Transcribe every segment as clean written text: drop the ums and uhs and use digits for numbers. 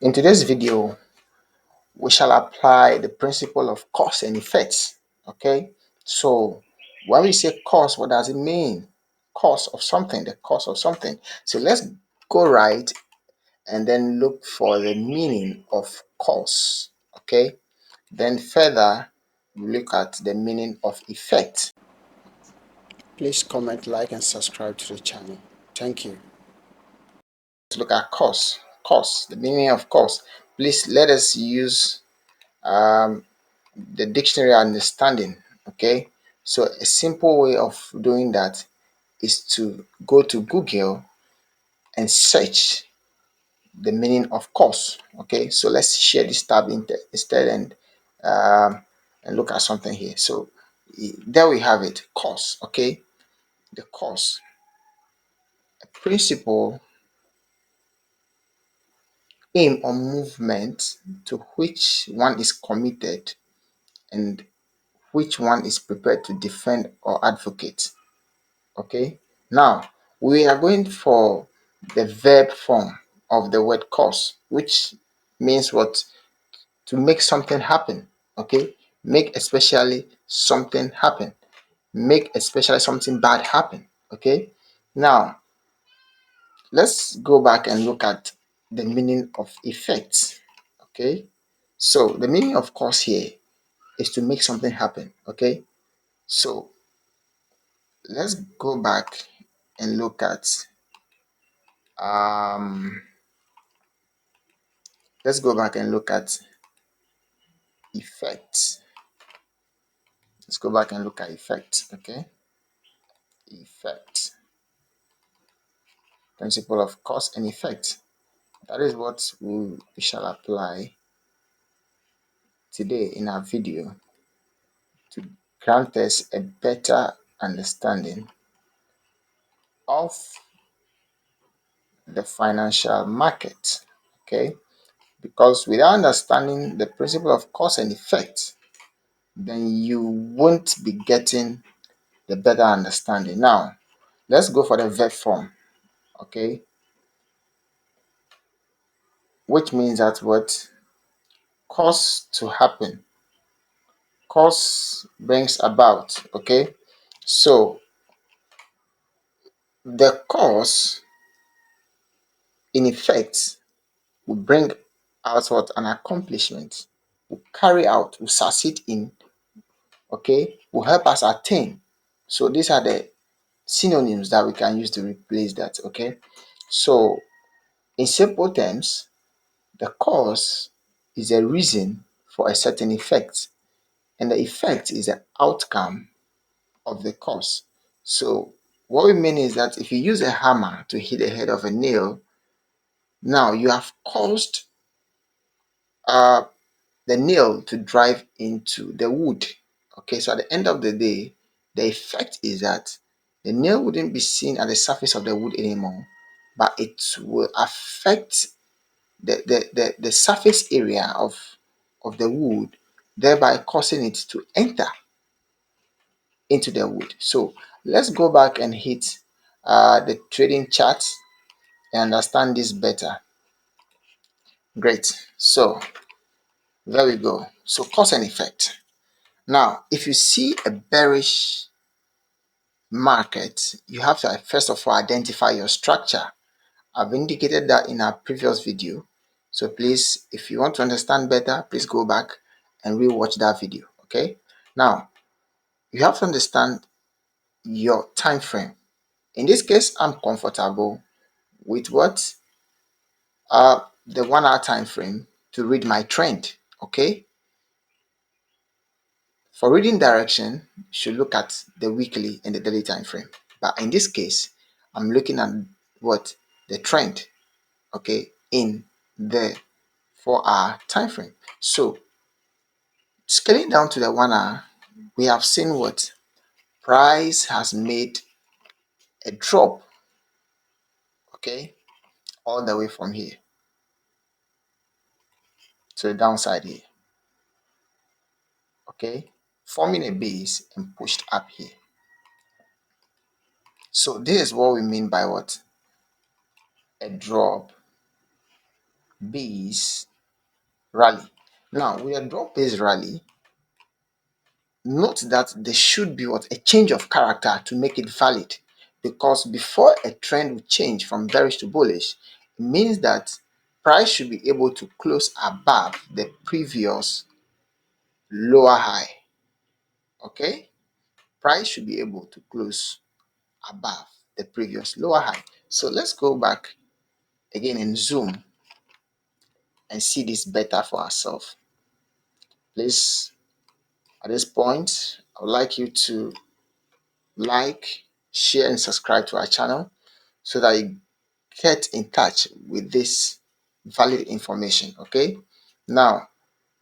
In today's video, we shall apply the principle of cause and effects. Okay, so when we say cause, what does it mean? Cause of something, the cause of something. So let's go right and then look for the meaning of cause. Okay, then further we look at the meaning of effect. Please comment, like, and subscribe to the channel. Thank you. Let's look at cause. Cause, the meaning of cause. Please let us use the dictionary understanding. Okay, so a simple way of doing that is to go to Google and search the meaning of cause. Okay, so let's share this tab instead um, and look at something here. So there we have it, cause. Okay, the cause, a principle, aim or movement to which one is committed and which one is prepared to defend or advocate. Okay, now we are going for the verb form of the word cause, which means what? To make something happen. Okay, make especially something happen, make especially something bad happen. Okay, now let's go back and look at the meaning of effects. Okay, so the meaning of cause here is to make something happen. Okay, so let's go back and look at um let's go back and look at effects. Let's go back and look at effect. Okay, effect, principle of cause and effect. That is what we shall apply today in our video to grant us a better understanding of the financial market. Okay, because without understanding the principle of cause and effect, then you won't be getting the better understanding. Now let's go for the verb form. Okay, which means that what? Cause to happen, cause brings about. Okay, so the cause in effect will bring out what? An accomplishment, will carry out, will succeed in. Okay, will help us attain. So these are the synonyms that we can use to replace that. Okay, so in simple terms, the cause is a reason for a certain effect, and the effect is the outcome of the cause. So what we mean is that if you use a hammer to hit the head of a nail, now you have caused uh, the nail to drive into the wood. Okay, so at the end of the day, the effect is that the nail wouldn't be seen at the surface of the wood anymore, but it will affect the surface area of the wood, thereby causing it to enter into the wood. So let's go back and hit the trading chart and understand this better. Great. So there we go. So cause and effect. Now, if you see a bearish market, you have to first of all identify your structure. I've indicated that in our previous video. So please, if you want to understand better, please go back and rewatch that video. Okay. Now, you have to understand your time frame. In this case, I'm comfortable with what? The 1 hour time frame to read my trend. Okay. For reading direction, you should look at the weekly and the daily time frame. But in this case, I'm looking at what? The trend, okay, in the 4 hour time frame. So scaling down to the 1 hour, we have seen what? Price has made a drop, okay, all the way from here to the downside here, okay, forming a base and pushed up here. So this is what we mean by what? A drop base rally. Now, with a drop base rally, note that there should be what a change of character to make it valid, because before a trend will change from bearish to bullish, it means that price should be able to close above the previous lower high. Okay, price should be able to close above the previous lower high. So let's go back again and zoom and see this better for ourselves. Please, at this point, I would like you to like, share, and subscribe to our channel so that you get in touch with this valid information. Okay, now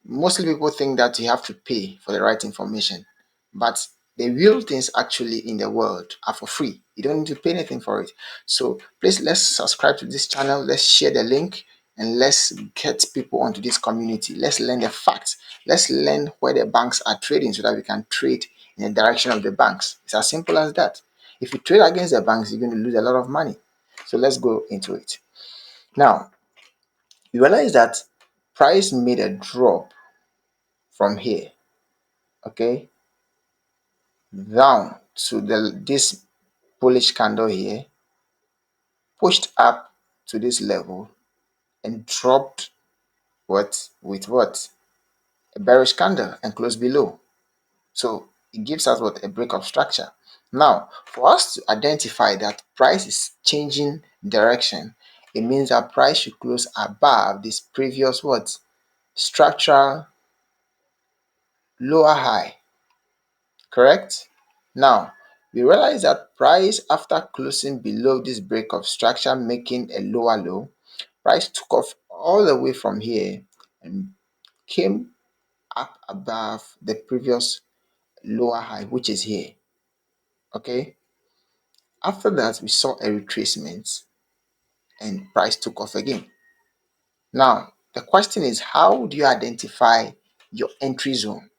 mostly people think that you have to pay for the right information, but the real things actually in the world are for free. You don't need to pay anything for it. So please, let's subscribe to this channel, let's share the link, and let's get people onto this community. Let's learn the facts, let's learn where the banks are trading so that we can trade in the direction of the banks. It's as simple as that. If you trade against the banks, you're going to lose a lot of money. So let's go into it. Now, you realize that price made a drop from here, okay, down to this bullish candle here, pushed up to this level and dropped what with what a bearish candle and closed below. So it gives us what a break of structure. Now, for us to identify that price is changing direction, it means that price should close above this previous what structural lower high. Correct? Now, we realize that price after closing below this break of structure, making a lower low, price took off all the way from here and came up above the previous lower high, which is here. Okay? After that, we saw a retracement and price took off again. Now, the question is, how do you identify your entry zone?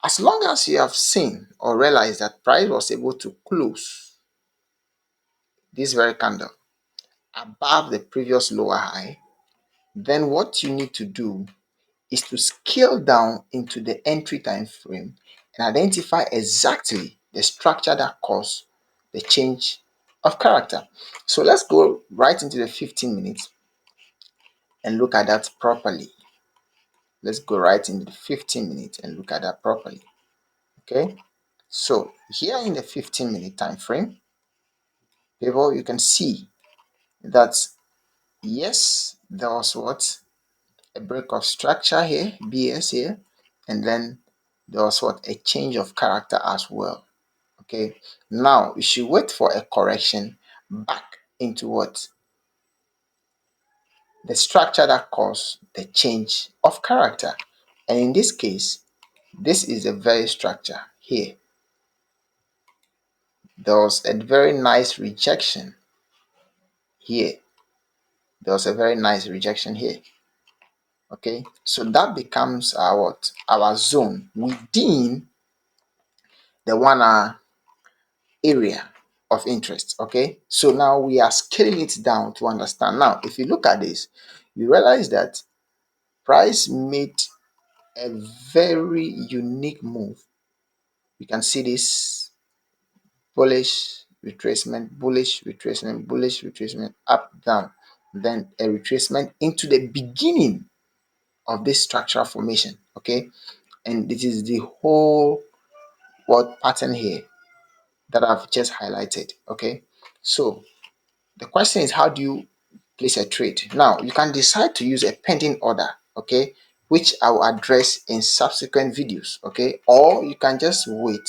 As long as you have seen or realized that price was able to close this very candle above the previous lower high, then what you need to do is to scale down into the entry time frame and identify exactly the structure that caused the change of character. So let's go right into the 15 minutes and look at that properly. Let's go right into the 15 minutes and look at that properly. Okay, so here in the 15-minute time frame, people, you can see that yes, there was what a break of structure here, BS here, and then there was what a change of character as well. Okay, now we should wait for a correction back into what the structure that caused the change of character, and in this case, this is the very structure here. There was a very nice rejection here. There was a very nice rejection here. Okay, so that becomes our what? Our zone within the 1 hour area of interest. Okay, so now we are scaling it down to understand. Now, if you look at this, you realize that price made a very unique move. You can see this bullish retracement, bullish retracement, bullish retracement, up, down, then a retracement into the beginning of this structural formation. Okay, and this is the whole what pattern here that I've just highlighted. Okay, so the question is, how do you place a trade? Now, you can decide to use a pending order, okay, which I will address in subsequent videos, okay, or you can just wait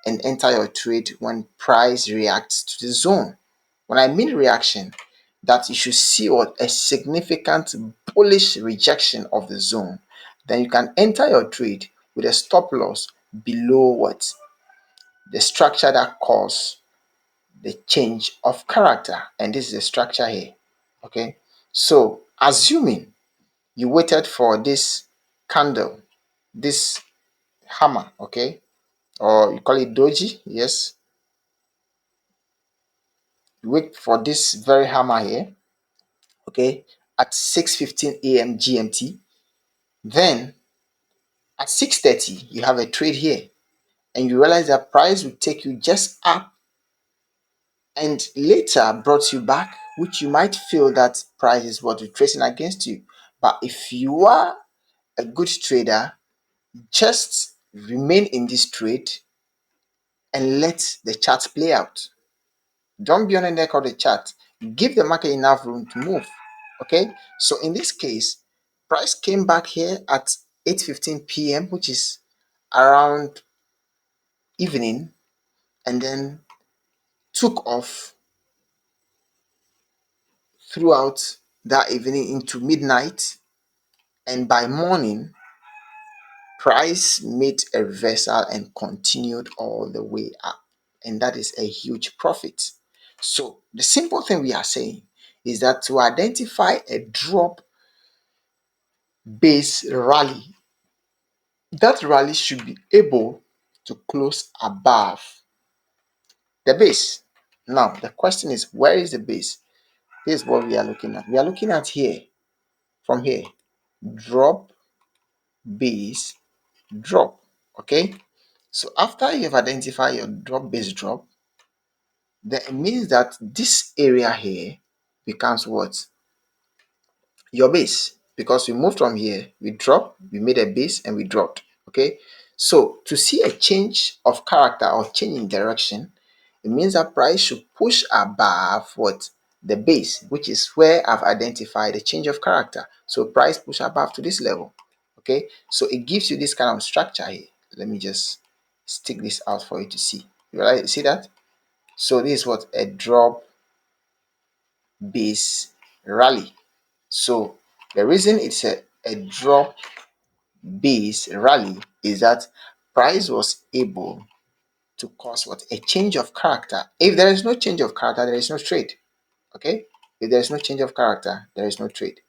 and enter your trade when price reacts to the zone. When I mean reaction, that you should see what a significant bullish rejection of the zone, then you can enter your trade with a stop loss below what the structure that caused the change of character, and this is the structure here. Okay, so assuming you waited for this candle, this hammer, okay, or you call it doji, yes, you wait for this very hammer here, okay, at 6:15 a.m. GMT. Then at 6:30, you have a trade here, and you realize that price will take you just up and later brought you back, which you might feel that price is what retracing against you. But if you are a good trader, just remain in this trade and let the chart play out. Don't be on the neck of the chart. Give the market enough room to move. Okay. So in this case, price came back here at 8:15 p.m., which is around evening, and then took off throughout that evening into midnight. And by morning, price made a reversal and continued all the way up. And that is a huge profit. So the simple thing we are saying is that to identify a drop base rally, that rally should be able to close above the base. Now, the question is, where is the base? This is what we are looking at. We are looking at here, from here, drop, base, drop. Okay. So after you have identified your drop, base, drop, then it means that this area here becomes what? Your base, because we moved from here, we dropped, we made a base, and we dropped. Okay, so to see a change of character or change in direction, it means that price should push above what? The base, which is where I've identified a change of character. So price push above to this level. Okay, so it gives you this kind of structure here. Let me just stick this out for you to see. You realize, see that? So this is what a drop base rally. So the reason it's a drop base rally is that price was able to cause what? A change of character. If there is no change of character, there is no trade. Okay? If there is no change of character, there is no trade.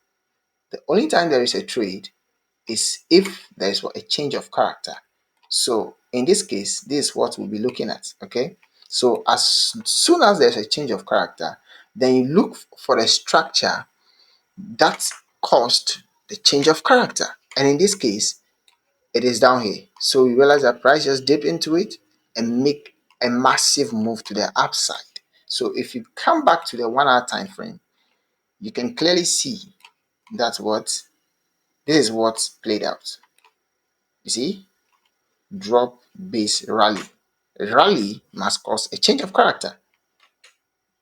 The only time there is a trade is if there is what? A change of character. So in this case, this is what we'll be looking at. Okay? So as soon as there's a change of character, then you look for a structure that caused the change of character. And in this case, it is down here. So you realize that price just dip into it and make a massive move to the upside. So if you come back to the 1 hour time frame, you can clearly see that what this is what played out. You see, drop base rally. Rally must cause a change of character.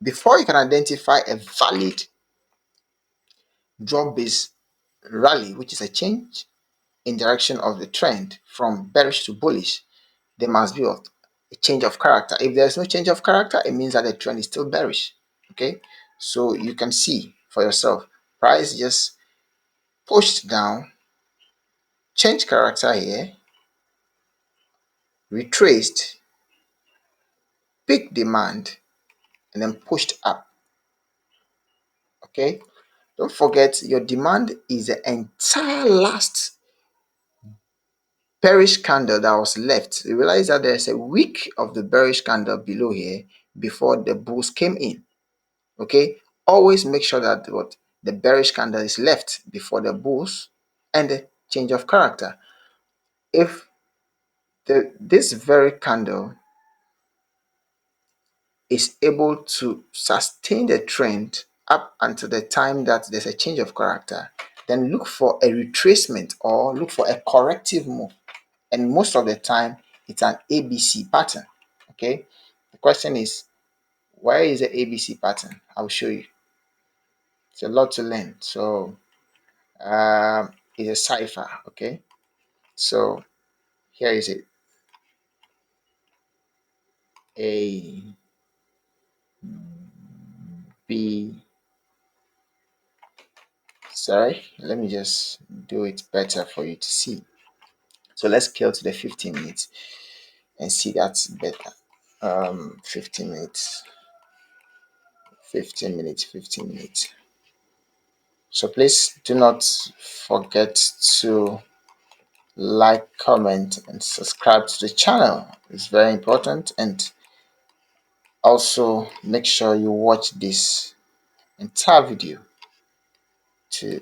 Before you can identify a valid drop base rally, which is a change in direction of the trend from bearish to bullish, there must be a change of character. If there's no change of character, it means that the trend is still bearish. Okay, so you can see for yourself, price just pushed down, changed character here, retraced, peak demand, and then pushed up. Okay, don't forget your demand is the entire last bearish candle that was left. You realize that there's a wick of the bearish candle below here before the bulls came in. Okay, always make sure that what the bearish candle is left before the bulls and the change of character. If this very candle is able to sustain the trend up until the time that there's a change of character, then look for a retracement or look for a corrective move. And most of the time, it's an ABC pattern. Okay, the question is, where is the ABC pattern? I'll show you. It's a lot to learn. So is a cipher. Okay, so here is it. A, B, sorry, let me just do it better for you to see. So let's scale to the 15 minutes and see that's better. 15 minutes, 15 minutes, 15 minutes. So please do not forget to like, comment, and subscribe to the channel. It's very important. And also make sure you watch this entire video to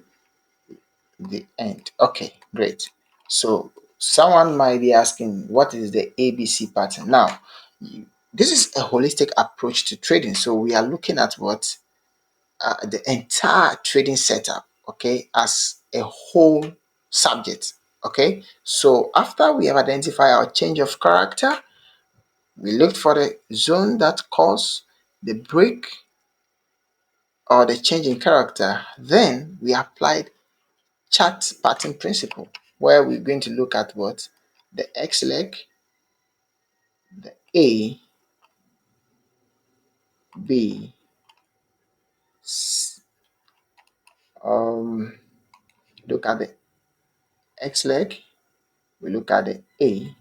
the end. Okay, great. So someone might be asking, what is the ABC pattern? Now, this is a holistic approach to trading. So we are looking at what the entire trading setup, okay, as a whole subject. Okay, so after we have identified our change of character, we looked for the zone that caused the break or the change in character. Then we applied chart pattern principle, where we're going to look at what the X leg, the A, B, look at the X leg, we look at the A,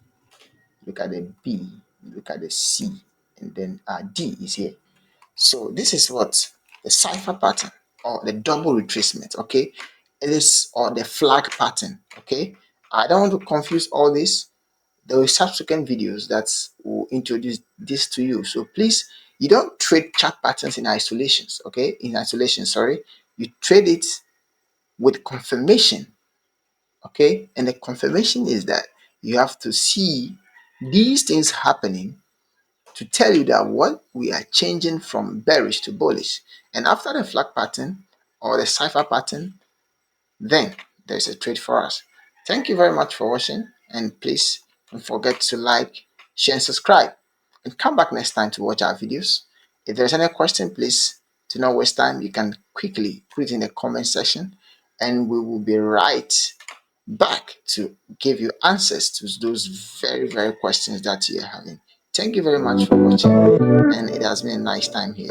look at the B, look at the C, and then our D is here. So this is what the cipher pattern or the double retracement, okay? It is, or the flag pattern, okay? I don't want to confuse all this. There will be subsequent videos that will introduce this to you. So please, you don't trade chart patterns in isolations, okay? In isolation, sorry. You trade it with confirmation, okay? And the confirmation is that you have to see these things happening to tell you that what we are changing from bearish to bullish. And after the flag pattern or the cipher pattern, then there's a trade for us. Thank you very much for watching, and please don't forget to like, share, and subscribe. And come back next time to watch our videos. If there's any question, please do not waste time. You can quickly put it in the comment section, and we will be right back to give you answers to those very, very questions that you're having. Thank you very much for watching, and it has been a nice time here.